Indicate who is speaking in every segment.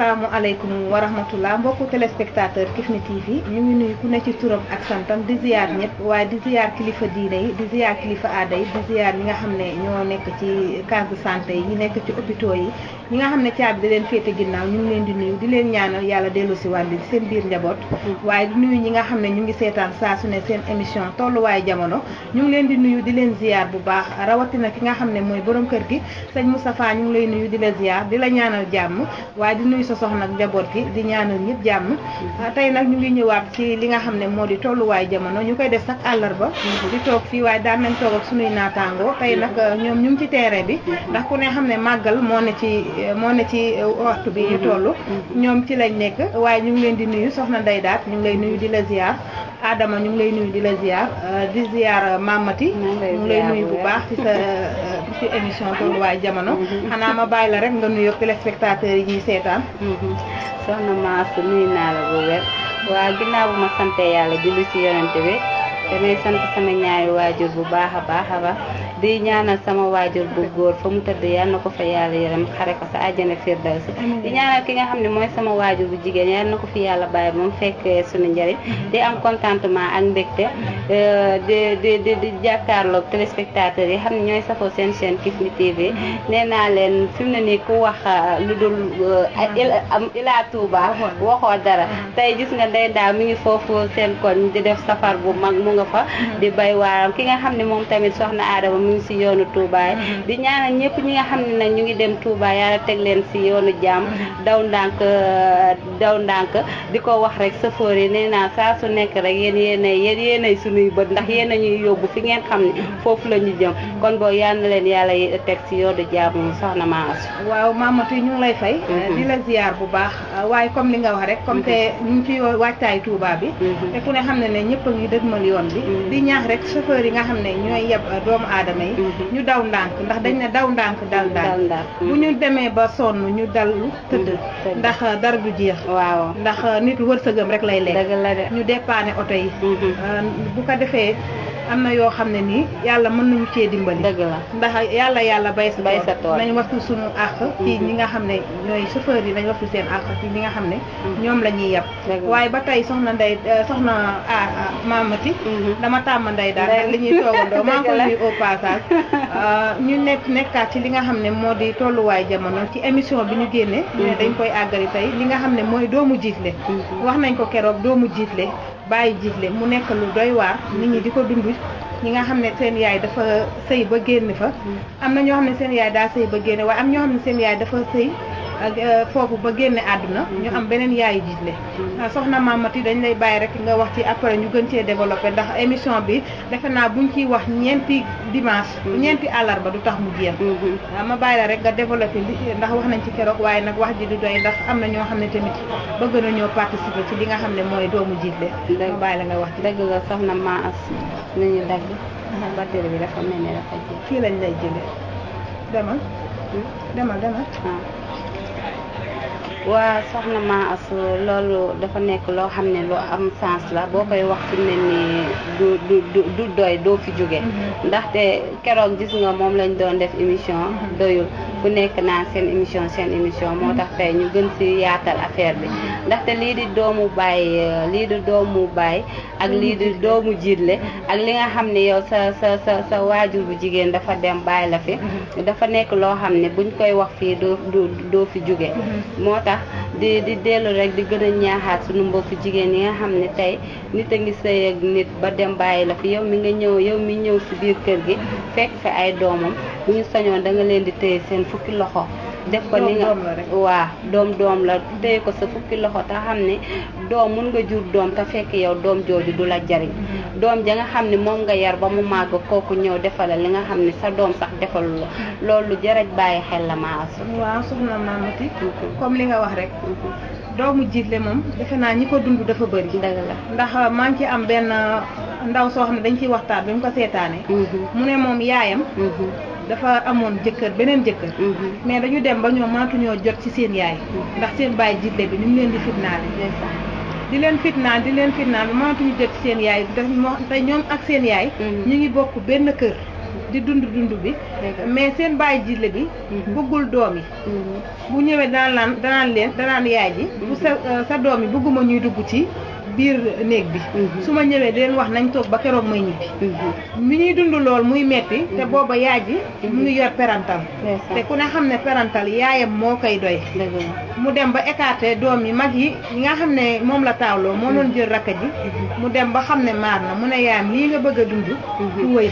Speaker 1: asalaamualeykum wa rahmatullah mbokku téléspectateur Kifne TV ñu ngi nuyu ku ne ci turam ak santam di ziar ñëpp waaye di ziar kilifa diine yi di ziar kilifa aada yi di ziar ñi nga xam ne ñoo nekk ci case de santé yi ñi nekk ci hôpitaux yi ñi nga xam ne caabi di leen féete ginnaaw ñu ngi leen di nuyu di leen ñaanal yàlla dellu si wàlli seen biir njaboot waaye di nuyu ñi nga xam ne ñu ngi seetaan saa su ne seen émission tolluwaay jamono ñu ngi leen di nuyu di leen ziar bu baax rawatina ki nga xam ne mooy borom kër gi sëñ Moustapha ñu ngi lay nuyu di la ziar di la ñaanal jàmm waaye di nuyu sa soxna ak njaboot gi di ñaanal ñëpp jàmm tey nag ñu ngi ñëwaat ci li nga xam ne moo di tolluwaay jamono ñu koy def sax àllarba di toog fii waaye daan nañ toog ak sunuy naataangoo tey nag ñoom ñu ngi ci terrain bi ndax ku ne xam ne màggal moo ne ci waxtu bi ñu toll ñoom ci lañ nekk waaye ñu ngi leen di nuyu soxna Ndeye Daat ñu ngi lay nuyu di la ziar Adama ñu ngi lay nuyu di la ziar di ziar Mamati ñu ngi lay nuyu bu baax ci sa ci émission tolluwaay jamono xanaa ma bàyyi la rek nga nuyu téléspectateurs yi ñuy seetaan
Speaker 2: soxna Maas nuyu naa la bu wér waa ginnaaw bu ma sante yàlla julli ci yonente bi damay sant sama ñaari waajur bu baax a baax di ñaanal sama waajur bu góor fa mu tëdd yàlla na ko fa yàlla yërëm xare ko sa àjjana firdawsi di ñaanal ki nga xam ne mooy sama waajur bu jigéen yàlla na ko fi yàlla bàyyi ba mu fekk suñu njëriñ di am contentement ak mbégte di jàkkaarloog téléspectateurs yi xam ne ñooy safoo seen chaîne Kifne TV nee naa leen fi mu ne nii ku wax lu dul Ila Touba waxoo dara tey gis nga Ndeye Daa mi ngi foofu seen koñ di def safar bu mag mu nga fa di bay waaram ki nga xam ne moom tamit soxna Adama mu ngi si yoonu Touba di ñaanal ñëpp ñi nga xam ne nag ñu ngi dem Touba yàlla teg leen si yoonu jàmm daw ndànk di ko wax rek sëfoor yi nee naa saa su nekk rek yéenay sunuy bët ndax yéen a ñuy yóbbu fi ngeen xam ne foofu la ñu jëm kon boo yal na leen yàlla teg si yoonu jàmm soxna Maas.
Speaker 1: waaw Mamati ñu ngi lay fay di la ziar bu baax waaye comme li nga wax rek comme te ñu ngi ci waajtaay Touba bi te ku ne xam ne ñëpp a ngi dëgmal yoon bi di ñaax rek chauffeur yi nga xam ne ñooy yeb doomu aadama yi ñu daw ndànk ndax dañ ne daw ndànk dal ndànk bu ñu demee ba sonn ñu dal tëdd ndax dara du jeex
Speaker 2: waaw
Speaker 1: ndax nit wërsëgam rek lay lekk
Speaker 2: dëgg la de
Speaker 1: ñu dépanner oto yi bu ko defee am na yoo xam ne nii yàlla mën nañu cee dimbali
Speaker 2: dëgg la
Speaker 1: ndax yàlla bay sa tool nañ waxtu suñu àq ci ñi nga xam ne ñooy chauffeur yi nañ waxtu seen àq ci ñi nga xam ne ñoom la ñuy yeb waaye ba tey soxna Mamati dama tàmm Ndeye Daal ndax li ñuy toogandoo maa ngi koy nuyu au passage ñu nekkaat ci li nga xam ne moo di tolluwaay jamono ci émission bi ñu génne ne dañ koy àggali tey li nga xam ne mooy doomu jiitle wax nañ ko keroog doomu jiitle bàyyi jiitle mu nekk lu doy waar nit ñi di ko dund ñi nga xam ne seen yaay dafa sëy ba génn fa am na ñoo xam ne seen yaay daa sëy ba génne waaye am ñoo xam ne seen yaay dafa sëy foofu ba génne àdduna ñu am beneen yaayu jiitle soxna Mamati dañ lay bàyyi rek nga wax ci après ñu gën cee développé ndax émission bi defe naa buñ ciy wax ñeenti dimanche àllarba du tax mu jeex ma bàyyi la rek nga développé li ndax wax nañ ci keroog waaye nag wax ji du doy ndax am na ñoo xam ne tamit bëgg nañoo participer ci li nga xam ne mooy doomu jiitle ma bàyyi la nga wax ci
Speaker 2: dëgg la soxna Maas nañu dagg batterie bi dafa mel ne dafa jeex
Speaker 1: fii lañ lay jëlee demal
Speaker 2: waa soxna Maas loolu dafa nekk loo xam ne lu am sens la boo koy wax fi ne ni du doy doo fi jóge ndaxte keroog gis nga moom lañ doon def émission doyul ku nekk naan seen émission moo tax tey ñu gën ci yaatal affaire bi ndaxte lii di doomu baay ak lii di doomu jiitle ak li nga xam ne yow sa waajur bu jigéen dafa dem bàyyi la fi dafa nekk loo xam ne buñ koy wax fii doo fi jóge moo tax di dellu rek di gën a ñaaxaat suñu mbokki jigéen yi nga xam ne tey nit a ngi sëy ak nit ba dem bàyyi la fi yow mi ñëw ci biir kër gi fekk fi ay doomam bu ñu sañoon da nga leen di téye seen fukki loxo def ko ni nga waa doom la téye ko sa fukki loxo te xam ne doom mun nga jur doom te fekk yow doom jooju du la jariñ doom ja nga xam ne moom nga yar ba mu màgg kooku ñëw defala li nga xam ne sa doom sax defalu la loolu jaraj bàyyi xel la Maas.
Speaker 1: waaw soxna Mamati comme li nga wax rek doomu jiitle moom defe naa ñi ko dund dafa bëri
Speaker 2: dëgg la
Speaker 1: ndax maa ngi ci am benn ndaw soo xam ne dañ ciy waxtaan bi mu ko seetaanee mu ne moom yaayam dafa amoon beneen jëkkër mais dañu dem ba ñoom mënatuñoo jot ci seen yaay ndax seen bàyyi jiitle bi ni mu leen di fitnaale di leen fitnaan ba mënatuñu jot ci seen yaay te ñoom ak seen yaay ñu ngi bokk benn kër di dund bi mais seen bàyyi jiitle bi bëggul doom yi bu ñëwee danaan yaay ji bu sa doom yi bëgguma ñuy dugg ci biir néeg bi su ma ñëwee di leen wax nañ toog ba keroog may ñibbi mi ñuy dund lool muy metti te booba yaay ji mu ngi yor parental te ku ne xam ne parental yaayam moo koy doy mu dem ba écarté doom yi mag yi nga xam ne moom la taawloo moo doon jël rakka ji mu dem ba xam ne maar na mu ne yaayam lii nga bëgg a dund du wëy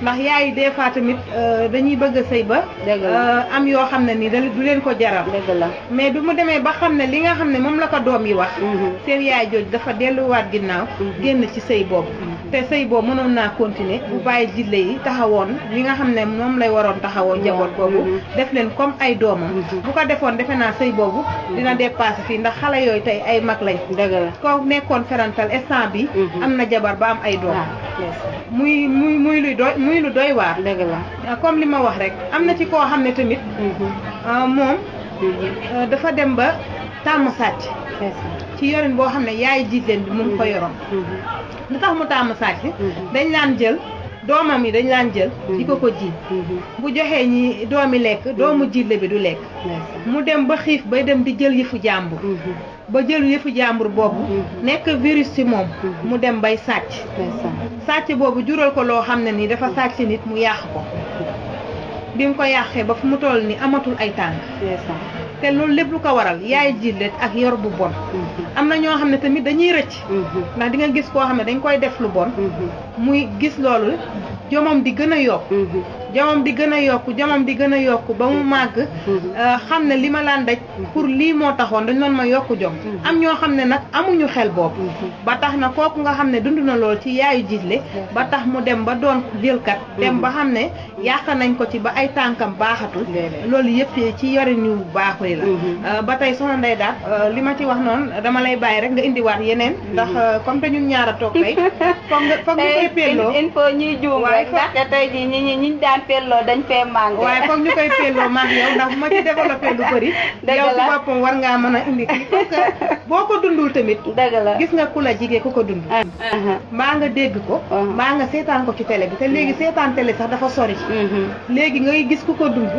Speaker 1: ndax yaay yi des fois tamit dañuy bëgg a sëy ba am yoo xam ne ni du leen ko jaral mais du mu demee ba xam ne li nga xam ne moom la ko doom yi wax seen yaay jooj dafa delluwaat ginnaaw génn ci sëy boobu te sëy boobu mënoon naa continuer bu bàyyi jiitle yi taxawoon li nga xam ne moom lay waroon taxawoo njaboot boobu def leen comme ay doomam bu ko defoon defe naa sëy boobu dina dépassé fii ndax xale yooyu tey ay mag lañ ko nekkoon ferantal instant bi am na jabar ba am ay doom muy lu doy waar comme li ma wax rek am na ci koo xam ne tamit moom dafa dem ba tàmm sàcc ci yorin boo xam ne yaay jiit leen bi mu ngi ko yoroon lu tax mu tàmm sàcc dañ laan jël doomam yi dañ laan jël di ko jiit bu joxee ñi doomi lekk doomu jiitle bi du lekk mu dem ba xiif bay dem di jël yëfu jàmbur ba jël yëfu jàmbur boobu nekk virus ci moom mu dem bay sàcc boobu jural ko loo xam ne nii dafa sàcc nit mu yàq ko bi mu ko yàqee ba fu mu toll ni amatul ay tànk te loolu lépp lu ko waral yaay jiitle ak yor bu bon am na ñoo xam ne tamit dañuy rëcc ndax di nga gis koo xam ne dañ koy def lu bon muy gis loolu jomam di gën a yokk jomam di gën a yokk ba mu màgg xam ne li ma laan daj pour lii moo taxoon dañ doon ma yokk jom am ñoo xam ne nag amuñu xel boobu ba tax na kooku nga xam ne dund na lool ci yaayu jiitle ba tax mu dem ba doon jëlkat dem ba xam ne yàq nañ ko ci ba ay tànkam baaxatul loolu yëpp ci yorin ñu baaxul la ba tey soxna Ndeye Daat li ma ci wax noonu dama lay bàyyi rek nga indiwaat yeneen ndax comme te ñun ñaar a toog tey foog ñu koy pelloo
Speaker 2: il faut ñuy juum rek ndaxte tey ji ñi daan pelloo dañ fee manqué
Speaker 1: waaye foog ñu koy pelloo maag yow ndax bu ma ci développé lu bëri yow ci boppam war ngaa mën a indi kii parce que boo ko dundul tamit
Speaker 2: dëgg la
Speaker 1: gis nga ku la jigee ku ko dund mbaa nga dégg ko mbaa nga seetaan ko ci télé bi te léegi seetaan télé sax dafa sori léegi ngay gis ku ko dund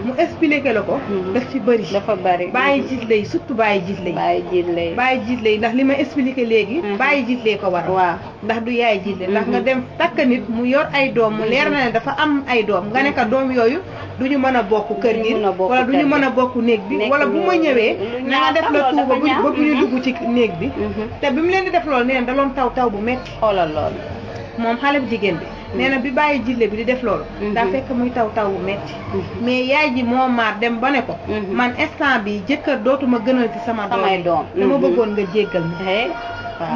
Speaker 1: mu expliqué la ko daf ci bëri
Speaker 2: dafa bëri
Speaker 1: bàyyi jiitle yi surtout bàyyi jiitle yi ndax li ma expliqué léegi bàyyi jiitle ko war
Speaker 2: waaw
Speaker 1: ndax du yaay jiitle ndax nga dem takk nit mu yor ay doom mu leer na ne dafa am ay doom nga ne ko doom yooyu du ñu mën a bokk kër gi wala du ñu mën a bokk néeg bi wala bu ma ñëwee na nga def la tout ba bu ñu dugg ci néeg bi te bi mu leen di def loolu nee na da doon taw bu metti
Speaker 2: xoolal loolu
Speaker 1: moom xale bu jigéen bi nee na bi bàyyi jiitle bi di def loolu daa fekk muy taw bu metti mais yaay ji moo maar dem ba ne ko man instant bi jëkkër dootuma gënal ci sama doom dama bëggoon nga jéggal mi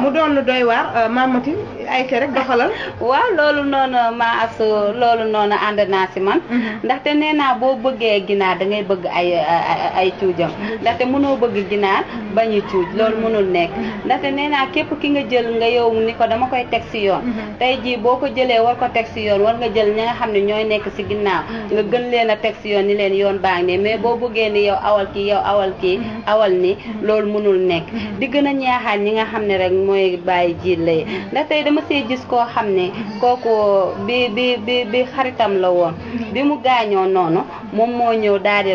Speaker 1: mu doon lu doy waar Mamati ay te rek doxalal
Speaker 2: waaw loolu noonu ma as loolu noonu ànd naa si man ndaxte nee naa boo bëggee ginaar da ngay bëgg ay cuujam ndaxte mënoo bëgg ginaar bañu cuuj loolu mënul nekk ndaxte nee naa képp ki nga jël nga yow ni ko dama koy teg si yoon tey jii boo ko jëlee war ko teg si yoon war nga jël ñi nga xam ne ñooy nekk si ginnaaw nga gën leen a teg si yoon ni leen yoon baa ngi ne mais boo bëggee ni yow awal kii awal ni loolu mënul nekk di gën a ñaaxaat ñi nga xam ne rek mooy bàyyi jiitle yi ndax tey dama see gis koo xam ne kooku bi xaritam la woon bi mu gaañoo noonu moom moo ñëw daal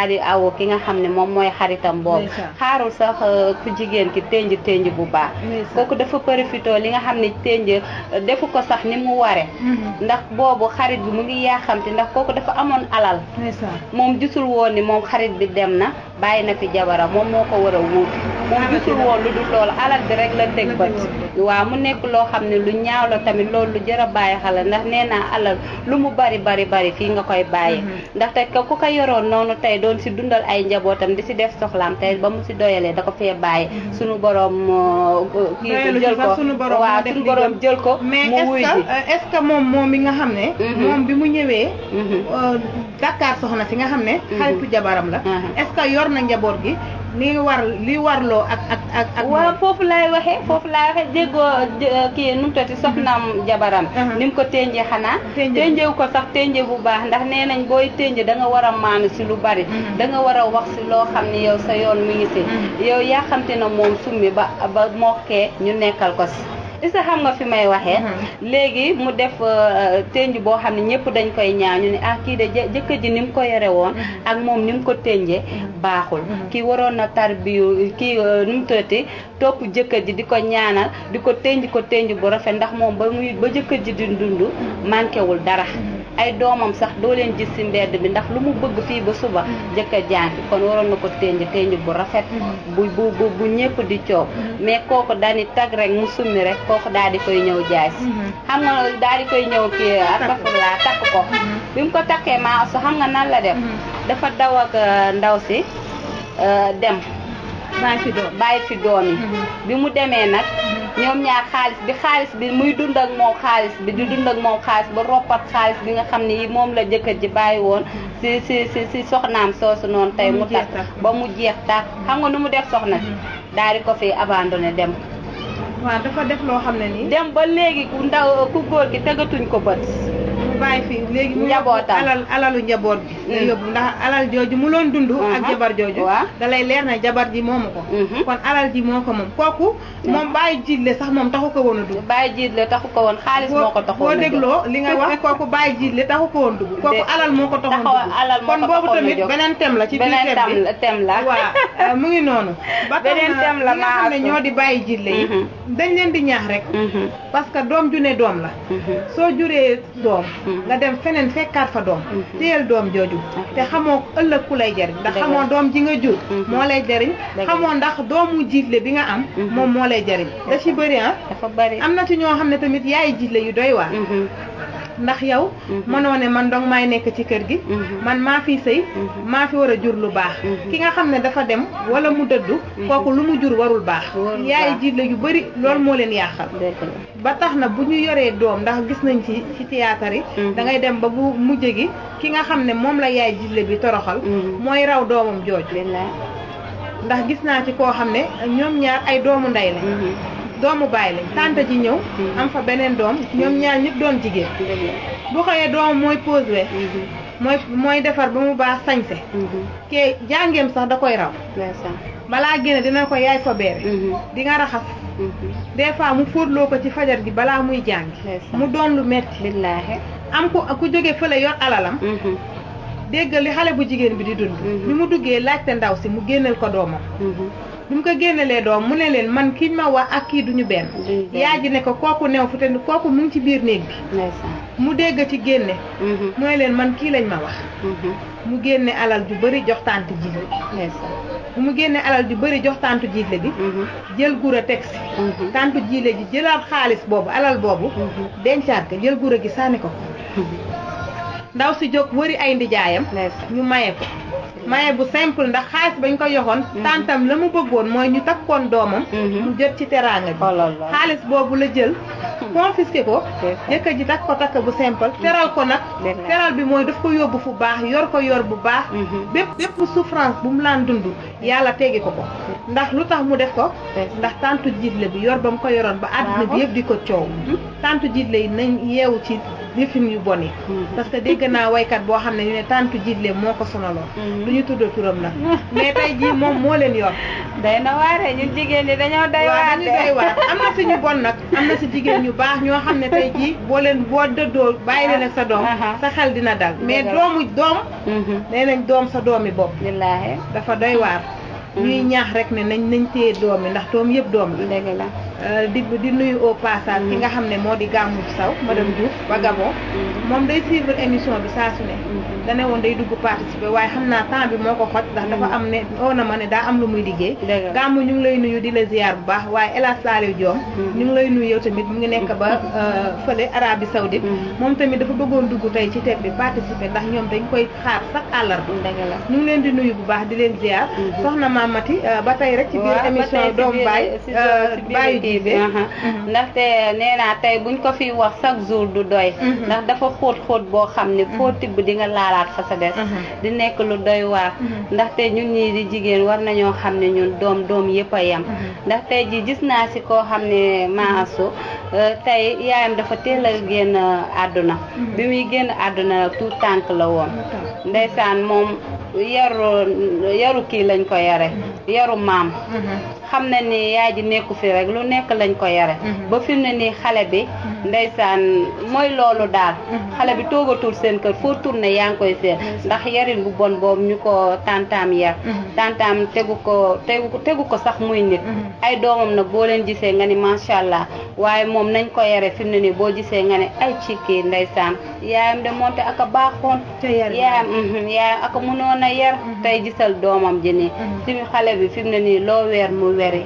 Speaker 2: di awu ki nga xam ne moom mooy xaritam boobu xaarul sax ku jigéen ki tënj bu baax kooku dafa profité li nga xam ne tënj defu ko sax ni mu ware ndax boobu xarit bi mu ngi yaaxamti ndax kooku dafa amoon alal moom gisul woon ni moom xarit bi dem na bàyyi na fi jabaram moom moo ko war a wuutu moom gisul woon lu dul loolu alal bi rek la teg bët waaw mu nekk loo xam ne lu ñaaw la tamit loolu lu jar a bàyyi xel ndax nee naa alal lu mu bari fii nga koy bàyyi ndaxte ku ko yoroon noonu tey doon si dundal ay njabootam di si def soxlaam tey ba mu si doyalee da ko fee bàyyi suñu borom kii jël ko waaw suñu borom jël ko mu wuy ji
Speaker 1: est-ce que moom mi nga xam ne moom bi mu ñëwee Dakar soxna si nga xam ne xaritu jabaram la est-ce que yor na njaboot gi li warloo ak
Speaker 2: waaw foofu laay waxee déggoo kii nu mu tati soxnaam jabaram ni mu ko ténjee xanaa ténjewu ko sax ténje bu baax ndax nee nañ booy ténje da nga war a maanu si lu bari da nga war a wax si loo xam ne yow sa yoon mu ngi si yow yaa xamte na moom summi ba mokkee ñu nekkal ko si isa xam nga fi may waxee léegi mu def tenj boo xam ne ñëpp dañ koy ñaaw ñu ne ah kii de jëkkër ji ni mu ko yore woon ak moom ni mu ko tenjee baaxul kii waroon na tarbiyu kii nu mu tëddee topp jëkkër ji di ko ñaanal di ko tenj bu rafet ndax moom ba jëkkër ji di dund manqué wul dara ay doomam sax doo leen gis ci mbedd bi ndax lu mu bëgg fii ba suba jëkkër jànki kon waroon na ko tenj bu rafet bu ñëpp di coow mais kooku daani tag rek mu summi rek kooku daal di koy ñëw jaay si xam nga daal di koy ñëw kii astafurlaa takk ko bi mu ko takkee maa su xam nga nan la def dafa daw ak ndaw si dem bàyyi fi doom yi bi mu demee nag ñoom ñaar xaalis bi muy dund ak moom xaalis bi di dund ak moom xaalis ba roppat xaalis bi nga xam ne yi moom la jëkkër ji bàyyi woon si soxnaam soosu noonu tey mu takk ba mu jeex tàkk xam nga nu mu def soxna si daal di ko fi abandonné dem
Speaker 1: waaw dafa def loo xam ne nii
Speaker 2: dem ba léegi ku góor gi tegatuñ ko bët
Speaker 1: bàyyi fi léegi mu
Speaker 2: njabootam
Speaker 1: alalu njaboot bi la yóbbu ndax alal jooju mu loon dund ak jabar jooju da lay leer na jabar ji moomu ko kon alal ji moo ko moom kooku moom bàyyi jiitle sax moom taxu ko woon a dugg
Speaker 2: bàyyi jiitle taxu ko woon xaalis moo ko taxoon
Speaker 1: boo dégloo li nga wax kooku bàyyi jiitle taxu ko woon dugg kooku alal moo ko taxoon dugg kon boobu tamit beneen thème la ci biir
Speaker 2: thème la
Speaker 1: waaw mu ngi noonu ba tax na ñi nga xam ne ñoo di bàyyi jiitle yi dañ leen di ñaax rek parce que doom ju ne doom la soo juree doom nga dem feneen fekkaat fa doom téyel doom jooju te xamoo ëllëg ku lay jariñ ndax xamoo doom ji nga jur moo lay jariñ xamoo ndax doomu jiitle bi nga am moom moo lay jariñ da ci bëri
Speaker 2: dafa bëri
Speaker 1: am na ci ñoo xam ne tamit yaay jiitle yu doy waar ndax yow mënoo ne man dong maay nekk ci kër gi man maa fi sëy maa fi war a jur lu baax ki nga xam ne dafa dem wala mu dëddu kooku lu mu jur warul baax yaay jiitle yu bëri loolu moo leen yàqal ba tax na bu ñu yoree doom ndax gis nañ ci théâtre yi da ngay dem ba bu mujj gi ki nga xam ne moom la yaay jiitle bi toroxal mooy raw doomam jooju ndax gis naa ci koo xam ne ñoom ñaar ay doomu ndey la doomu bàyyi lañ tante ji ñëw am fa beneen doom ñoom ñaar ñëpp doon jigéen bu xëyee doom mooy pose we mooy defar ba mu baax sañse ke jàngeem sax da koy raw balaa génne dina ko yaay fa beere di nga raxas des fois mu fóotloo ko ci fajar gi balaa muy jàngi mu doon lu metti am ku jóge fële yor alalam dégg li xale bu jigéen bi di dund bi mu duggee laajte ndaw si mu génneel ko doomam bi mu ko génnelee doom mu ne leen man kiñ ma wax ak kii duñu benn yaay ji ne ko kooku new fu te kooku mu ngi ci biir néeg bi mu dégg ci génne mu ne leen man kii lañ ma wax mu génne alal ju bëri jox tànt jiitle bu mu génne alal ju bëri jox tàntu jiitle bi jël gura teg si tàntu jiitle ji jëlaat xaalis boobu alal boobu dencaat ko jël gura gi sànni ko ndaw si jóg wëri ay ndijaayam ñu maye ko maye bu simple ndax xaalis bañ ko yoxoon tantam la mu bëggoon mooy ñu takkoon doomam mu jot ci teraanga bi xaalis boobu la jël confisqué ko jëkkër ji takk bu simple teral ko nag teral bi mooy daf ko yóbbu fu baax yor ko yor bu baax bépp souffrance bu mu laan dund yàlla teggi ko ndax lu tax mu def ko ndax tantu jiitle bi yor ba mu ko yoroon ba àddina bi yëpp di ko coow tantu jiitle yi nañ yeewu ci jëfin yu bon yi parce que dégg naa waykat boo xam ne ñu ne tantu jiitle moo ko sonaloon du ñu tudd turam nag mais tey jii moom moo leen yor
Speaker 2: day na waare ñun jigéen ñi dañoo doy waar
Speaker 1: dañu doy waar am na si ñu bon nag am na si jigéen ñu baax ñoo xam ne tey jii boo dëddoo bàyyi leen ak sa doom sa xel dina dal mais doom nee nañ doom sa doomi bopp
Speaker 2: wallaahi
Speaker 1: dafa doy waar ñuy ñaax rek ne nañ téye doom yi ndax doom yëpp doom la di nuyu au passage ki nga xam ne moo di Gamou Sow madame Diouf ba Gabon moom day suivre émission bi saa su ne da ne woon day dugg participer waaye xam naa temps bi moo ko xoj ndax dafa am ne oo na ma ne daa am lu muy liggéey Gamou ñu ngi lay nuyu di la ziar bu baax waaye El Hadj Saliou Diom ñu ngi lay nuyu yow tamit mu ngi nekk ba fële Arabie Saoudite moom tamit dafa bëggoon dugg tey ci thème bi participer ndax ñoom dañ koy xaar sax àllarba ñu ngi leen di nuyu bu baax di leen ziar soxna Mamati ba tey rek ci biir émission doom baay
Speaker 2: ndaxte nee naa tey buñ ko fi wax chaque jour du doy ndax dafa xóot boo xam ne foo tibb di nga laalaat fa sa des di nekk lu doy waar ndaxte ñun ñii di jigéen war nañoo xam ne ñun doom yëpp a yem ndax tey ji gis naa si koo xam ne maasu tey yaayam dafa teel a génn àdduna bi muy génn àdduna tout tànk la woon ndeysaan moom yaru kii lañ ko yare yaru maam xam na ni yaay ji nekku fi rek lu nekk lañ ko yare ba fi mu ne nii xale bi ndeysaan mooy loolu daal xale bi toogatul seen kër foo tourné yaa ngi koy seen ndax yarin bu bon boobu ñu ko tantaam yar tantaam tegu ko sax muy nit ay doomam nag boo leen gisee nga ni macha allah waaye moom nañ ko yare fi mu ne nii boo gisee nga ne ay ci kii ndeysaan yaayam de moonte ak a baaxoon yaayam ak a mënoon a yar tey gisal doomam ji nii si xale bi fi mu ne nii loo weer mu weri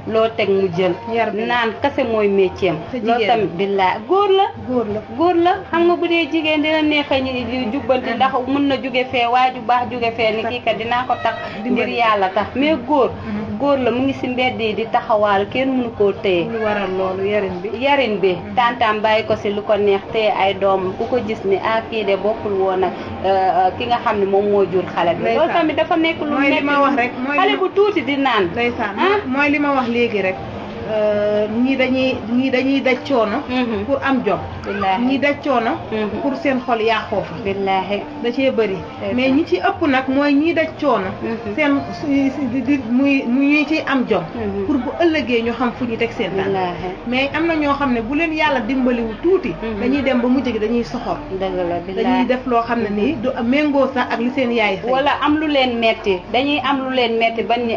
Speaker 2: loo teg mu jël naan kase mooy métier am loolu tamit billaay góor la xam nga bu dee jigéen dina neexa ñi jubbanti ndax mën na jóge fee waaye ju baax jóge fee ni kii kat dinaa ko tax ngir yàlla tax mais góor la mu ngi si mbedd yi di taxawaal kenn mënu koo téye
Speaker 1: lu waral loolu
Speaker 2: yarin bi tantam bàyyi ko si lu ko neex téye ay doom ku ko gis ni kii de bokkul woon ak ki nga xam ne moom moo jur xale bi loolu tamit dafa nekk lu nekk xale bu tuuti di naan
Speaker 1: mooy li ma wax léegi rek ñii dañuy daj coono pour am jom ñii daj coono pour seen xol yàqoo fa
Speaker 2: billaahi
Speaker 1: da cee bëri mais ñi ci ëpp nag mooy ñii daj coono seen muy ñuy ciy am jom pour bu ëllëgee ñu xam fu ñu teg seen tànk mais am na ñoo xam ne bu leen yàlla dimbaliwu tuuti dañuy dem ba mujj gi dañuy soxor dañuy def loo xam ne nii du méngoo sax ak li seen yaay
Speaker 2: wala am lu leen metti dañuy am lu leen metti ba ni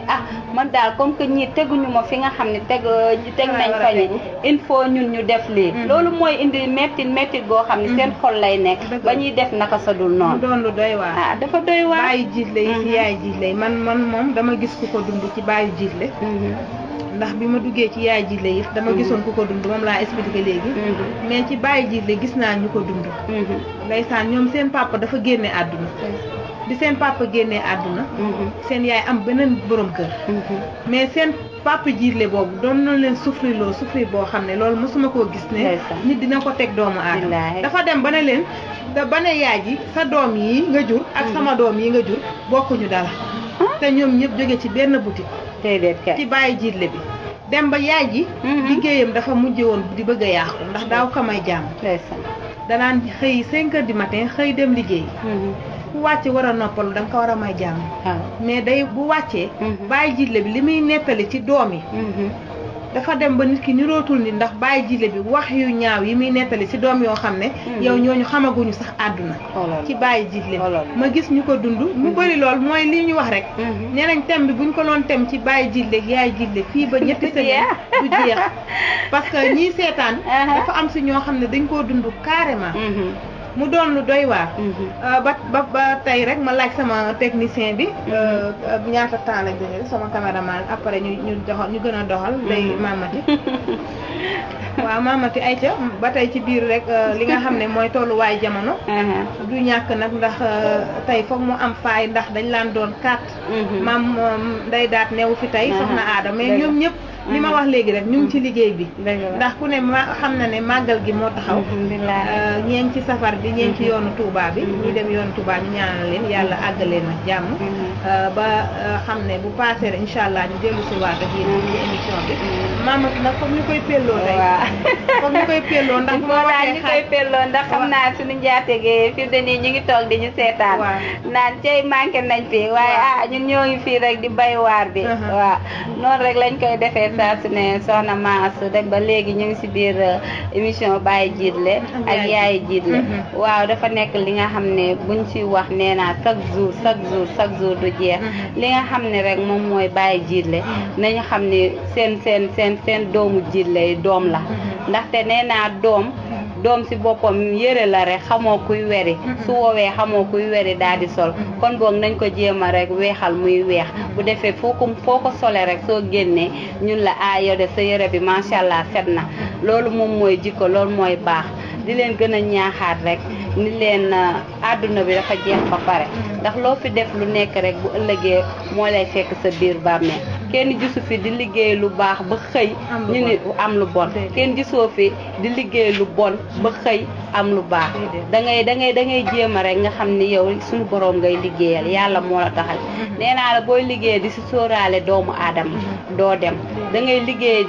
Speaker 2: man daal comme que ñii teguñu ma fi nga xam ne teg nañ fa ñi il faut ñun ñu def lii loolu mooy indi métti goo xam ne seen xol lay nekk ba ñuy def naka sa dul noonu
Speaker 1: doon lu doy waar
Speaker 2: dafa doy waar
Speaker 1: bàyyi jiitle yi ci yaay jiitle man moom dama gis ku ko dund ci bàyyi jiitle ndax bi ma duggee ci yaay jiitle yi dama gisoon ku ko dund moom laa expliqué léegi mais ci bàyyi jiitle gis naa ñu ko dund ndeysaan ñoom seen papa dafa génne àdduna bi seen papa génnee àdduna seen yaay am beneen borom kër mais seen papa jiitle boobu doon na leen souffrir boo xam ne loolu mosuma koo gis ne nit dina ko teg doomu aadama dafa dem ba ne leen ba ne yaay ji sa doom yi nga jur ak sama doom yi nga jur bokkuñu dara te ñoom ñëpp jóge ci benn boutique ci bàyyi jiitle bi dem ba yaay ji liggéeyam dafa mujje woon di bëgg a yàqu ndax daaw ko may jàmm danaan xëy 5 heures du matin xëy dem liggéey ku wàcce war a noppalu da nga ko war a may jàmm mais day bu wàccee bàyyi jiitle bi li muy nettali ci doom yi dafa dem ba nit ki nirootul ni ndax bàyyi jiitle bi wax yu ñaaw yi muy nettali ci doom yoo xam ne yow ñooñu xamaguñu sax àdduna ci bàyyi jiitle ma gis ñu ko dund mu bëri lool mooy li ñu wax rek nee nañ thème bi buñ ko loon thème ci bàyyi jiitle yaay jiitle fii ba ñetti semaine du jeex parce que ñii seetaan dafa am si ñoo xam ne dañ koo dund carrément mu doon lu doy waar ba tey rek ma laaj sama technicien bi ñaata temps lañ doon sama caméraman après ñu doxal ñu gën a doxal day Mamati waaw Mamati ayca ba tey ci biir rek li nga xam ne mooy tolluwaay jamono du ñàkk nag ndax tey foog mu am faay ndax dañ laan doon 4 maam Ndeye Daat newu fi tey soxna Aada mais ñoom ñëpp li ma wax léegi rek ñu ngi ci liggéey bi ndax ku ne xam na ne màggal gi moo taxaw ñee ngi ci safar bi ñee ngi ci yoonu Touba bi ñu dem yoonu Touba ñu ñaanal leen yàlla àggaleen ak jàmm ba xam ne bu passé rek incha allah ñu dellu si waat ak yéen ci émission bi Mamadou nag comme ñu koy pelloo tey comme ñu koy pelloo ndax
Speaker 2: ñu koy pelloo ndax xam naa suñu njaatige fi mu ne nii ñu ngi toog di ñu seetaan naan cey manqué nañ fi waaye ñun ñoo ngi fii rek di bay waar bi waaw noonu rek lañ koy defee saa su ne soxna Maas rek ba léegi ñu ngi si biir émission bàyyi jiitle ak yaay jiitle waaw dafa nekk li nga xam ne buñ ci wax nee naa chaque jour du jeex li nga xam ne rek moom mooy bàyyi jiitle nañu xam ne seen doomu jiitle doom la ndaxte nee naa doom si boppam yëre la rek xamoo kuy weri su woowee xamoo kuy weri daal di sol kon boog nañ ko jéem a rek weexal muy weex bu defee foo ko sole rek soo génnee ñun la yow de sa yëre bi macha allah set na loolu moom mooy jikko loolu mooy baax di leen gën a ñaaxaat rek ni leen àdduna bi dafa jeex ba pare ndax loo fi def lu nekk rek bu ëllëgee moo lay fekk sa biir bàmmeel kenn gisu fi di liggéey lu baax ba xëy ñu ni am lu bon kenn gisoo fi di liggéey lu bon ba xëy am lu baax da ngay jéem a rek nga xam ni yow suñu borom ngay liggéeyal yàlla moo la taxal nee naa la booy liggéey di si sóoraale doomu aadama doo dem da ngay liggéey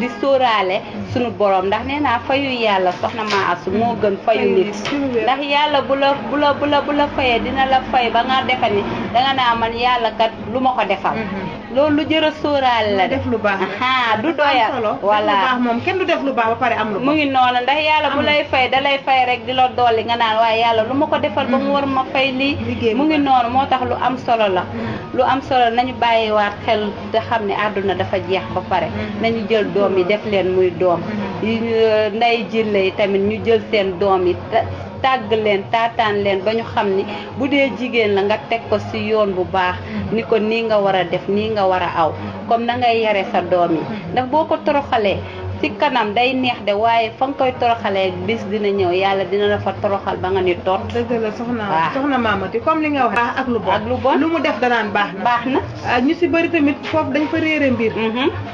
Speaker 2: di sóoraale suñu borom ndax nee naa fayu yàlla soxna maa asu moo gën fayu nit ndax yàlla bu la fayee dina la fay ba nga defe ni danga naa man yàlla kat lu ma ko defal loolu lu jër a sóoraale la
Speaker 1: def lu baax
Speaker 2: du doyal
Speaker 1: voilà lu baax moom kenn du def lu baax ba pare am lu
Speaker 2: mu ngi noonu ndax yàlla bu lay fay da lay fay rek di la dolli nga naan waaye yàlla lu ma ko defal ba mu war ma fay lii mu ngi noonu moo tax lu am solo la lu am solo nañu bàyyiwaat xel te xam ne àdduna dafa jeex ba pare nañu jël doom yi def leen muy doom nday jille yi tamit ñu jël seen doom yi tàgg leen taataan leen ba ñu xam ni bu dee jigéen la nga teg ko ci yoon bu baax ni ko nii nga war a def nii nga war a aw comme na ngay yare sa doom yi ndax boo ko toroxalee ci kanam day neex de waaye fa nga koy toroxalee bis dina ñëw yàlla dina la fa toroxal ba nga ni toot
Speaker 1: dëgg la soxna Mamati comme li nga wax baax ak lu bon lu mu def danaan baax na ñu ci bëri tamit foofu dañ fa réere mbir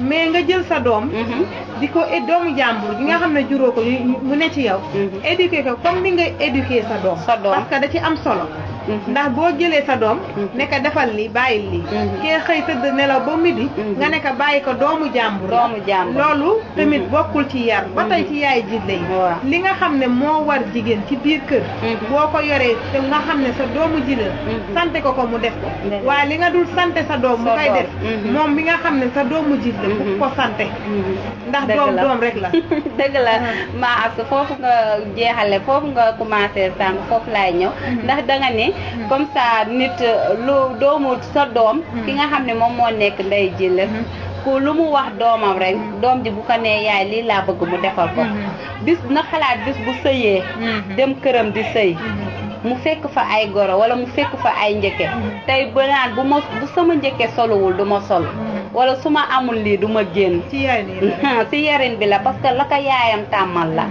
Speaker 1: mais nga jël sa doom di ko doomu jàmbur gi nga xam ne juróo ko mu ne ci yow éduquer ko comme ni nga éduquer sa doom parce que da ci am solo ndax boo jëlee sa doom ne ko defal lii bàyyil lii kee xëy tëdd nelaw ba midi nga ne ko bàyyi ko doomu jàmbur loolu tamit bokkul ci yar ba tey ci yaay jiitle yi li nga xam ne moo war jigéen ci biir kër boo ko yoree te nga xam ne sa doomu jigéen sante ko mu def ko waaye li nga dul sante sa doom mu koy def moom mi nga xam ne sa doomu jiitle bu ko sante ndax doom rek la
Speaker 2: dëgg la maa as foofu nga jeexale foofu nga commencé sànq foofu laay ñëw ndax danga ne comme ça nit lu doomu sa doom ki nga xam ne moom moo nekk nday jille ku lu mu wax doomam rek doom ji bu ko nee yaay lii laa bëgg mu defal ko bis na xalaat bis bu sëyee dem këram di sëy mu fekk fa ay goro wala mu fekk fa ay njëkke tey ba naan bu sama njëkke soluwul du ma sol wala su ma amul lii du ma génn ci yarin bi la parce que la ko yaayam tàmmal la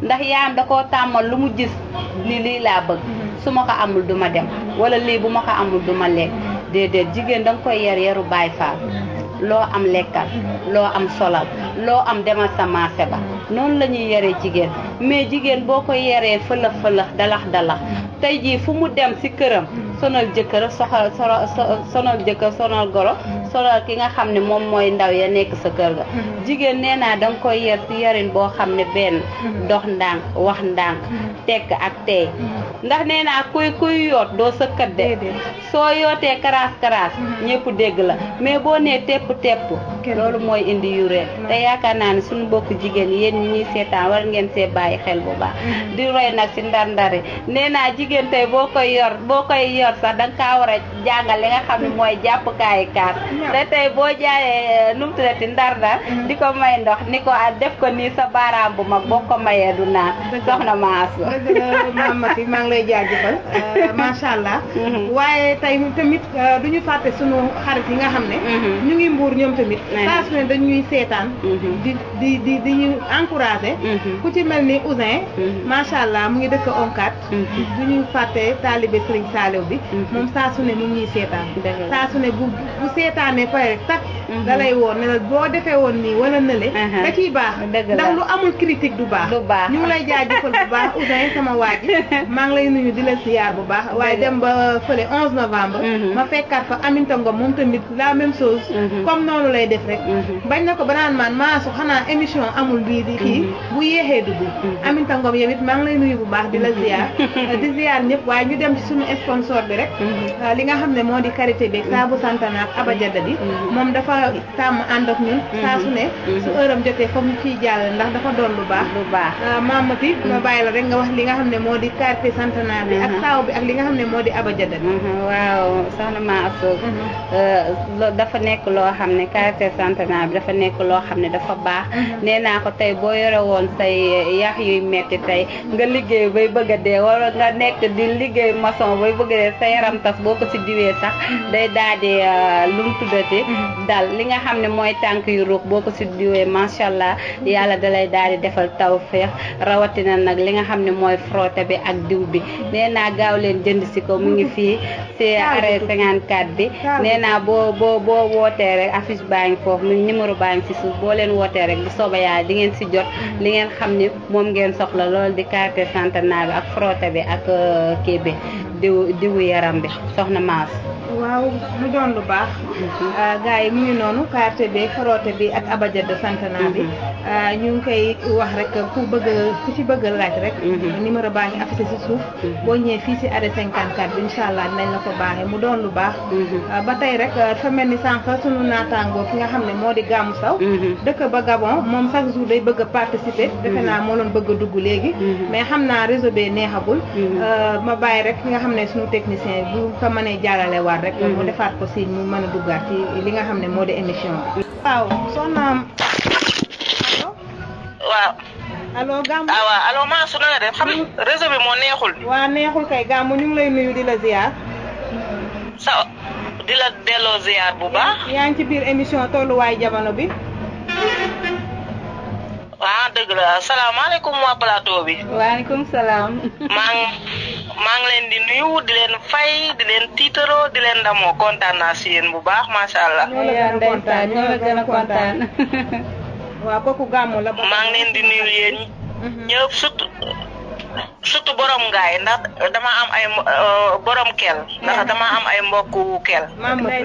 Speaker 2: ndax yaayam da koo tàmmal lu mu gis ni lii laa bëgg su ma ko amul du ma dem wala lii bu ma ko amul du ma lekk déedéet jigéen da nga koy yaru baay faal loo am lekkal loo am solal loo am demal sa marché ba noonu la ñuy yaree jigéen mais jigéen boo ko yaree fëlëx dalax tey jii fu mu dem ci këram sonal jëkkër sonal jëkkër sonal goro sonal ki nga xam ne moom mooy ndaw ya nekk sa kër ga jigéen nee naa da nga koy yar ci yarin boo xam ne benn dox ndànk wax ndànk tekk ak tey ndax nee naa kuy yoot doo sëkkat de soo yootee karaas ñëpp dégg la mais boo nee tepp loolu mooy indi yu réer te yaakaar naa ne suñu mbokk jigéen yéen ñi ñuy seetaan war ngeen see bàyyi xel bu baax di roy nag ci ndar-ndari nee naa jigéen tey boo koy yor sax da nga kaa war a jàngal li nga xam ne mooy jàppukaayu kaas te tey boo jaayee nu mu tuddati ndar-ndar di ko may ndox ni ko def ko nii sa baaraam bu mag boo ko mayee du naan soxna Maasu
Speaker 1: Mamati maa ngi lay jaajëfal macha allah waaye tey tamit duñu fàtte sunu xarit yi nga xam ne ñu ngi mbuur ñoom tamit saa su ne dañuy seetaan di ñu encouragé ku ci mel ni Ousin macha allah mu ngi dëkk onkat duñu fàtte taalibe Serigne Saliou bi moom saa su ne mu ngi ñuy seetaan saa su ne bu seetaanee pare rek tak da lay woon ne la boo defee woon nii wala nële da ciy baax ndax lu amul critique du baax ñu ngi lay jaajëfal bu baax Ousin sama waaj maa ngi lay nuyu di la siyaar bu baax waaye dem ba fële 11 novembre ma fekkaat fa Aminta Ngom moom tamit la même chose comme noonu lay def rek bañ na ko ba naan man Maasu xanaa émission amul bii di kii bu yéexee dugg Aminta Ngom yow it maa ngi lay nuyu bu baax di la ziar di ziar ñëpp waaye ñu dem ci suñu sponsor bi rek li nga xam ne moo di karité bi saabu santana ak abajada bi moom dafa tàmm ànd ak ñun saa su ne su heure am jotee comme ñu ciy jàll ndax dafa doon lu baax Mamati ma bàyyi la rek nga wax li nga xam ne moo di karité santana bi ak saabu bi ak li nga xam ne moo di abajada bi
Speaker 2: waaw soxna Maasu dafa nekk loo xam ne karité santana bi dafa nekk loo xam ne dafa baax nee naa ko tey boo yore woon say yax yuy metti tey nga liggéey bay bëgg a dee wala nga nekk di liggéey maçon bay bëgg a dee sa yaram tas boo ko ci diwee sax day daal di lu mu tuddati dal li nga xam ne mooy tànk yu ruux boo ko ci diwee macha allah yàlla dalay daal di defal tawfeex rawatina nag li nga xam ne mooy frotté bi ak diw bi nee naa gaaw leen jënd ci ko mu ngi fii ci arrêt 54 bi nee naa boo wootee rek affiche baa ngi foofu mu numéro baa ngi ci suuf boo leen wootee rek bu soobee yàlla di ngeen ci jot li ngeen xam ni moom ngeen soxla loolu di karité santana bi ak frotté bi ak kii bi diwu yaram bi soxna Maas
Speaker 1: waaw mu doon lu baax gars yi mu ngi noonu carte bi frotté bi ak abajad santana bi ñu ngi koy wax rek ku ci bëgg laaj rek numéro baa ngi affiché ci suuf boo ñëwee fii ci arrêt 54 bi incha allah dinañ la ko baaxee mu doon lu baax ba tey rek dafa mel ni sànq sunu naataangoo ki nga xam ne moo di Gamou Sow dëkk ba Gabon moom chaque jour day bëgg a participer defe naa moo doon bëgg a dugg léegi mais xam naa réseau bi neexagul ma bàyyi rek ki nga xam ne sunu technicien bu ko mënee jàllale waat rek mu defaat ko signe mu mën a duggaat ci li nga xam ne moo di émission bi waaw soxna
Speaker 3: waaw
Speaker 1: allo Gamou
Speaker 3: waaw allo maa su na nga def xam réseau bi moo neexul
Speaker 1: waa neexul kay Gamou ñu ngi lay nuyu di la ziar
Speaker 3: sa di la delloo ziar bu baax
Speaker 1: yaa ngi ci biir émission tolluwaay jamono bi
Speaker 3: waaw dëgg la salaamaaleykum waa plateau bi
Speaker 2: waaleykum salaam
Speaker 3: maa ngi leen di nuyu di leen fay di leen tiitaroo di leen ndamoo kontaan naa si yéen bu baax macha allah
Speaker 2: ñoo la gën a kontaan
Speaker 1: waaw kooku Gamou la
Speaker 3: maa ngi leen di nuyu yéen ñëpp surtout borom ngaay ndax dama am ay borom kel ndax dama am ay mbokku kel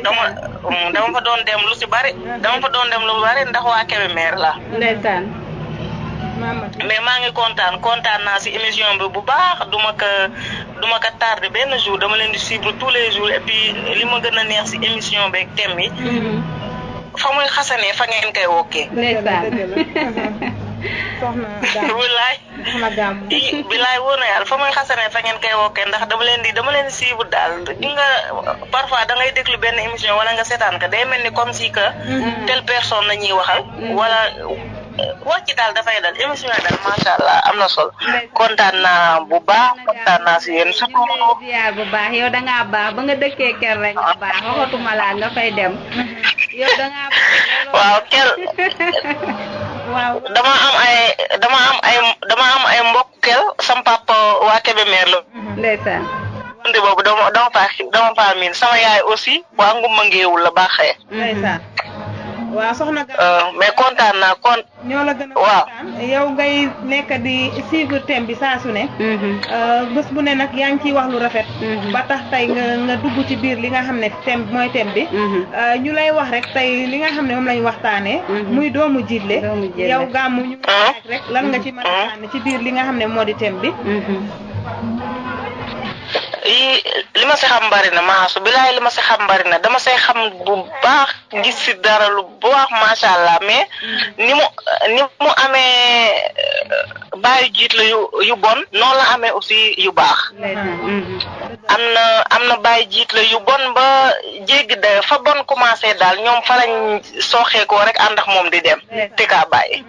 Speaker 3: dama fa doon dem lu si bari ndax waa Kébémer la
Speaker 2: ndeysaan
Speaker 3: mais maa ngi kontaan naa si émission bi bu baax duma ko tardé benn jour dama leen di suivre tous les jours et puis li ma gën a neex si émission beeg thème yi fa muy xasanee fa ngeen koy wokkee
Speaker 1: soxna Gamou
Speaker 3: bilaay wóor na yàlla fa muy xasanee fa ngeen koy wokkee ndax dama leen di suivre daal di nga parfois da ngay déglu benn émission wala nga seetaan ko day mel ni comme si que telle personne la ñuy waxal wala wax ci daal dafay dal émission yi daal macha allah am na solo kontaan naa bu baax kontaan naa si yéen surtout
Speaker 2: ziar bu baax yow da ngaa baax ba nga dëkkee kër rek nga baax waxatuma laa nga fay dem yow da ngaa
Speaker 3: waaw kel
Speaker 1: waaw
Speaker 3: dama am ay mbokk kel sam papa waa Kébémer la
Speaker 2: ndeysaan
Speaker 3: ndi boobu dama fa miin sama yaay aussi waa ngumma ngeewul la baaxee
Speaker 1: ndeysaan waaw soxna Gamou
Speaker 3: mais kontaan naa
Speaker 1: ñoo la gën a kontaan yow ngay nekk di suivre thème bi saa su ne bés bu ne nag yaa ngi ciy wax lu rafet ba tax tey nga dugg ci biir li nga xam ne thème mooy thème bi ñu lay wax rek tey li nga xam ne moom lañ waxtaanee muy doomu jiitle yow Gamou ñu laaj rek lan nga ci mën a sànni ci biir li nga xam ne moo di thème bi
Speaker 3: li ma si xam bari na maasu bilaay li ma si xam bari na dama say xam bu baax gis si dara lu baax macha allah mais ni mu amee bàyyi jiit la yu bon noonu la amee aussi yu baax am na bàyyi jiit la yu bon ba jéggi da fa bon commencé daal ñoom fa lañ sooxeekoo rek ànd ak moom di dem te kaa bàyyi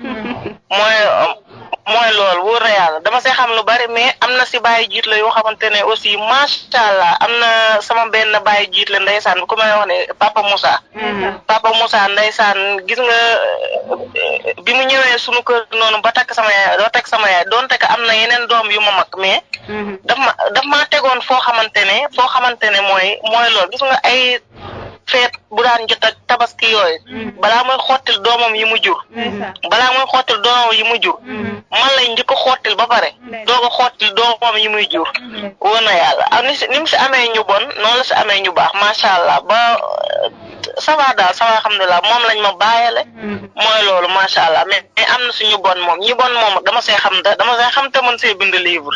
Speaker 3: mooy loolu wóor na yàlla dama see xam lu bari mais am na si bàyyi jiit la yoo xamante ne aussi macha allah am na sama benn bàyyi jiit la ndeysaan ku may wax ne Papa Moussa ndeysaan gis nga bi mu ñëwee sunu kër noonu ba takk sama yaay doonte que am na yeneen doom yu ma mag mais daf maa tegoon foo xamante ne mooy loolu gis nga ay feet bu daan jot ak tabaski yooyu balaa mooy xottil doomam yi mu jur man lay njëkk a xottil ba pare doog a xottil doomam yi muy jur wóor na yàlla ni mu si amee ñu bon noonu la si amee ñu baax macha allah ba ça va daal ça va alhamdulilah moom lañ ma bàyyale mooy loolu macha allah mais am na suñu bon moom ñi bon moom dama see xam te mën see bind livre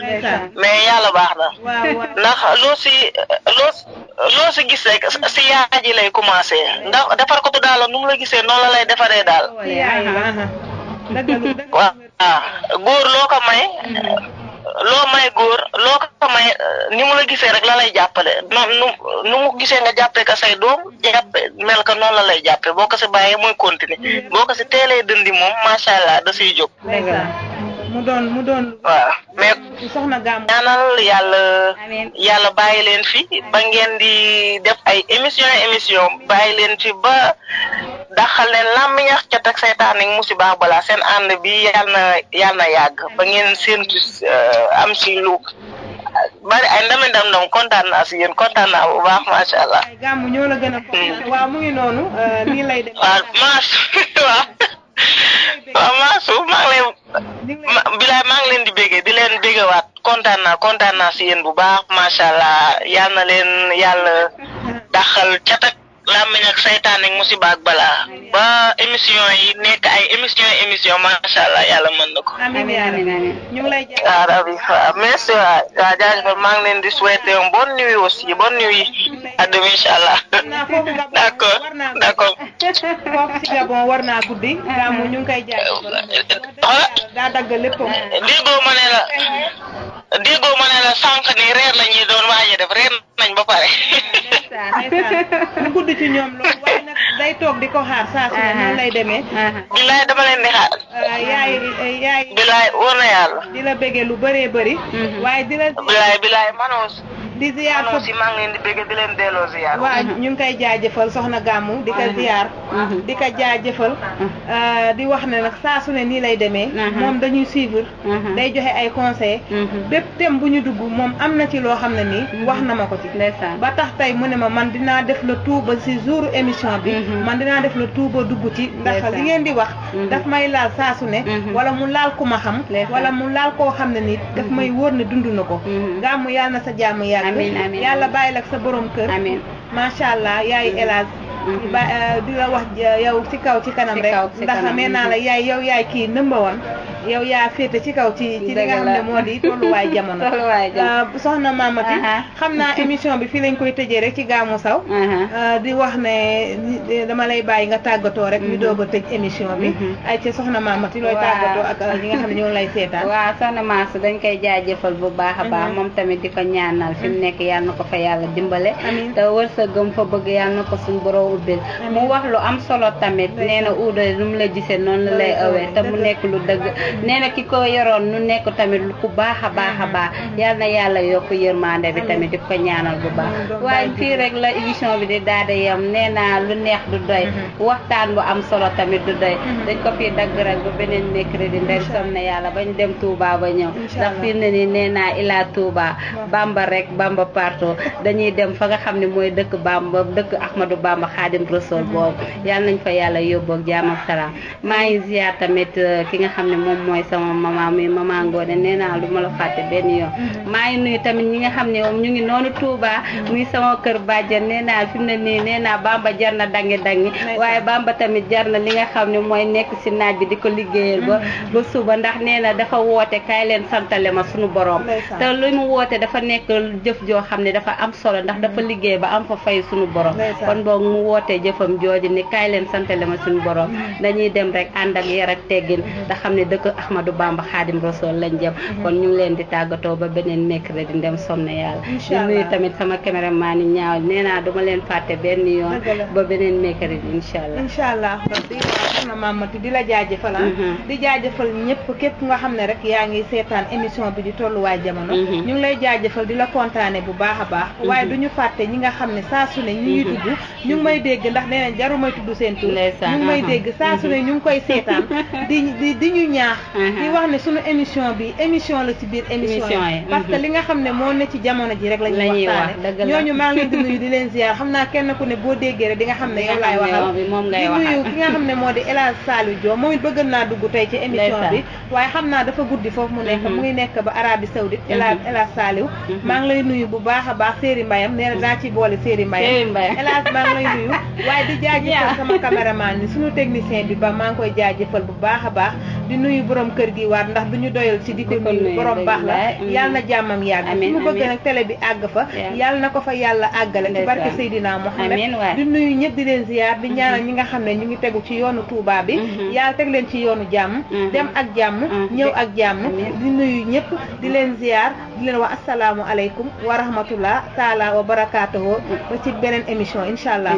Speaker 3: mais yàlla baax na ndax loo si gis rek si yaay ji lay commencé ndax defar ko tu daal nu mu la gisee noonu la lay defaree daal waaw góor loo ko may góor loo ko may ni mu la gisee rek la lay jàppale nu mu gisee nga jàppee ka say doom mel ka noonu la lay jàppee boo ko si bàyyee mooy continuer boo ko si teelee dëndi moom macha allah da siy jóg
Speaker 1: mu doon
Speaker 3: waaw mais
Speaker 1: soxna Gamou
Speaker 3: ñaanal yàlla bàyyi leen fi ba ngeen di def ay émission bàyyi leen fi ba daxal leen làmmiñax ca teg saytaan ak musiba balaa seen ànd bi yàlla na yàgg ba ngeen séentu am si lu bari ay ndam kontaan naa si yéen kontaan naa bu baax macha allah.
Speaker 1: Gamou ñoo la gën a kontaan waaw mu ngi noonu nii lay def.
Speaker 3: waaw Maasu bilaay maa ngi leen di béggee di leen béggewaat kontaan naa si yéen bu baax macha allah yal na leen yàlla daxal cat ak làmmiñ ak saytaan ak musiba ak balaa ba émission yi nekk ay émission macha allah yàlla mën na ko.
Speaker 1: amiin amiin ñu ngi lay jaajëfal.
Speaker 3: waaw rabi waaw merci waay waaw jaajëfal maa ngi leen di souhaiter une bonne nuit aussi bonne nuit à demain incha allah. d'accord d'accord.
Speaker 1: foofu si Gabon war naa guddi. Gamou ñu ngi koy jaajëfal. daa dagg léppam.
Speaker 3: déggoo ma ne la sànq ni reer la ñuy doon waaj a def reer nañ ba pare.
Speaker 1: mu gudd ci ñoom loolu waaye nag day toog di ko xaar saa su ne noonu lay demee.
Speaker 3: bilaay dama leen di xaar.
Speaker 1: yaay
Speaker 3: bilaay wóor na yàlla.
Speaker 1: di la bëggee lu bëree bëri. waaye di la.
Speaker 3: bilaay manoos.
Speaker 1: di ziar
Speaker 3: manoos yi maa ngi leen di bëggee di leen delloo ziar.
Speaker 1: waaw ñu ngi koy jaajëfal soxna Gamou di ko ziar. di ko jaajëfal. di wax ne nag saa su ne nii lay demee. moom dañuy suivre. day joxe ay conseils. bépp thème bu ñu dugg moom am na ci loo xam ne nii. wax na ma ko ci. ba tax tey mu ne ma man dinaa def le tout ba si jour émission bi. man dinaa def le tout ba dugg ci. ndax li ngeen di wax. daf may laal saa su ne. wala mu laal ku ma xam. wala mu laal koo xam ne nii daf may wóor ne dund na ko. Gamou yàlla na sa jàmm yàgg. yàlla bàyyi la ak sa borom kër. macha allah yaay Elage. di la wax yow ci kaw ci kanam rek ndax nee naa la yaay kii nëmba woon yow yaa féete ci kaw ci li nga xam ne moo di tolluwaay jamono. soxna Mamati xam naa émission bi fii lañ koy tëjee rek ci Gamou Sow. di wax ne dama lay bàyyi nga tàggatoo rek ñu doog a tëj émission bi. ay ci soxna Mamati looy tàggatoo ak ñi nga xam ne ñoo ngi lay seetaan.
Speaker 2: waaw soxna Mass dañ koy jaajëfal bu baax a baax moom tamit di ko ñaanal fi mu nekk yàlla na ko fa yàlla dimbale. te wërsëgam fa bëgg yàlla na ko suñu borom ubbil. mu wax lu am solo tamit nee na uuda nu mu la gisee noonu la lay awee te mu nekk lu dëgg nee na ki ko yoroon nu nekk tamit lu ku baax a baax yal na yàlla yokk yërmande bi tamit di ko ñaanal bu baax waaye fii rek la émission bi di daal di yem nee naa lu neex du doy waxtaan bu am solo tamit du doy dañ ko fii dagg rek ba beneen mercredi ndem som na yàlla bañ dem Touba ba ñëw ndax fii ne ni nee naa ila Touba Bamba rek Bamba partout dañuy dem fa nga xam ne mooy dëkk Bamba dëkk Ahmadou Bamba Xaadim Rasul boobu yàlla nañ fa yàlla yóbbu ak jaam ak salaam maa ngi ziar tamit ki nga xam ne moom mooy sama mama mi mama Ngoone nee naa lu ma la fàtte benn yoon maa ngi nuyu tamit ñi nga xam ne moom ñu ngi noonu Touba muy sama kër bàjjen nee naa fi mu ne nii nee naa Bamba jar na dangi waaye Bamba tamit jar na li nga xam ne mooy nekk si naaj bi di ko liggéeyal ba suba ndax nee na dafa woote kaay leen santale ma suñu borom te lu mu woote dafa nekk jëf joo xam ne dafa am solo ndax dafa liggéey ba am fa fay suñu borom kon boog mu woote jëfam jooju ni kaay leen santale ma suñu borom dañuy dem rek ànd ak yar ak teggin te xam ne dëkk Ahmadou Bamba Xaadim Rasul lañ jëm kon ñu ngi leen di tàggatoo ba beneen mercredi ndem som na yàlla di nuyu tamit sama caméraman yi ñaaw nee naa duma leen fàtte benn yoon ba beneen mercredi incha allah
Speaker 1: soxna Mamati di la jaajëfal di jaajëfal ñëpp képp nga xam ne rek yaa ngi seetaan émission bi di tolluwaay jamono ñu ngi lay jaajëfal di la kontaane bu baax a baax waaye duñu fàtte ñi nga xam ne saa su ne ñi ngi dugg ñu ngi may dégg ndax nee nañ jaru may tudd seen tur ñu ngi may dégg saa su ne ñu ngi koy seetaan di ñu ñaax di wax ne suñu émission bi émission la ci biir émission yi parce que li nga xam ne moo ne ci jamono ji rek la ñuy waxtaane ñooñu maa ngi leen di nuyu di leen ziar xam naa kenn ku ne boo déggee rek di nga xam ne yow laay waxal di nuyu ki nga xam ne moo di El Hadj Saliou Diop moom it bëgg naa dugg tey ci émission bi waaye xam naa dafa guddi foofu mu nekk mu ngi nekk ba Arabie Saoudite El Hadj Saliou maa ngi lay nuyu bu baax a baax Séri Mbayam nee na daa ci boole Séri Mbayam El Hadj maa ngi lay nuyu waaye di jaajëfal sama caméraman ni suñu technicien bi ba maa ngi koy jaajëfal bu baax a baax di nuyu borom kër gi waat ndax duñu doyal ci di ko nuyu borom baax la yàlla na jàmmam yàgg fi mu bëgg nag télé bi àgg fa yàlla na ko fa yàlla àggale ci barke Seydina Mohamed di nuyu ñëpp di leen ziar di ñaanal ñi nga xam ne ñu ngi tegu ci yoonu Touba bi yàlla teg leen ci yoonu jàmm dem ak jàmm ñëw ak jàmm di nuyu ñëpp di leen ziar di leen wax asalaamu aleykum wa rahmatullah taala wa barakaatuhu ba ci beneen émission incha allah